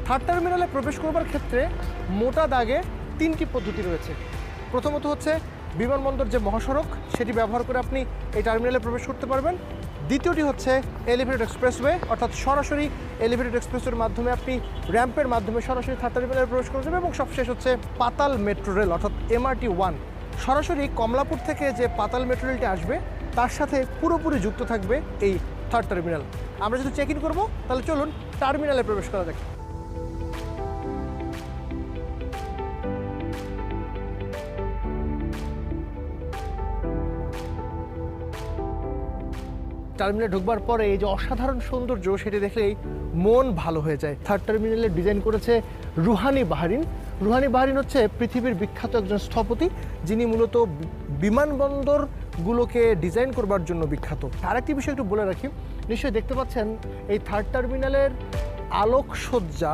Third টার্মিনালে প্রবেশ করবার ক্ষেত্রে মোটা দাগে 3টি পদ্ধতি রয়েছে। প্রথমত হচ্ছে বিমানবন্দর যে মহাসড়ক সেটি ব্যবহার করে আপনি এই টার্মিনালে প্রবেশ করতে পারবেন। দ্বিতীয়টি হচ্ছে এলিভেটেড এক্সপ্রেসওয়ে, অর্থাৎ সরাসরি এলিভেটেড এক্সপ্রেসওয়ের মাধ্যমে আপনি র্যাম্পের মাধ্যমে সরাসরি থার্ড টার্মিনালে প্রবেশ করে যাবেন। এবং সবশেষ হচ্ছে পাতাল মেট্রো রেল অর্থাৎ MRT-1, সরাসরি কমলাপুর থেকে যে পাতাল মেট্রো রেলটি আসবে তার সাথে পুরোপুরি যুক্ত থাকবে এই থার্ড টার্মিনাল। আমরা যদি চেক ইন করবো তাহলে চলুন টার্মিনালে প্রবেশ করা যাক। টার্মিনালে ঢুকবার পরে এই যে অসাধারণ সৌন্দর্য সেটি দেখলেই মন ভালো হয়ে যায়। থার্ড টার্মিনালে ডিজাইন করেছে রুহানি বাহারিন। রুহানি বাহারিন হচ্ছে পৃথিবীর বিখ্যাত একজন স্থপতি, যিনি মূলত বিমানবন্দরগুলোকে ডিজাইন করবার জন্য বিখ্যাত। আরেকটি বিষয় একটু বলে রাখি, নিশ্চয়ই দেখতে পাচ্ছেন এই থার্ড টার্মিনালের আলোকসজ্জা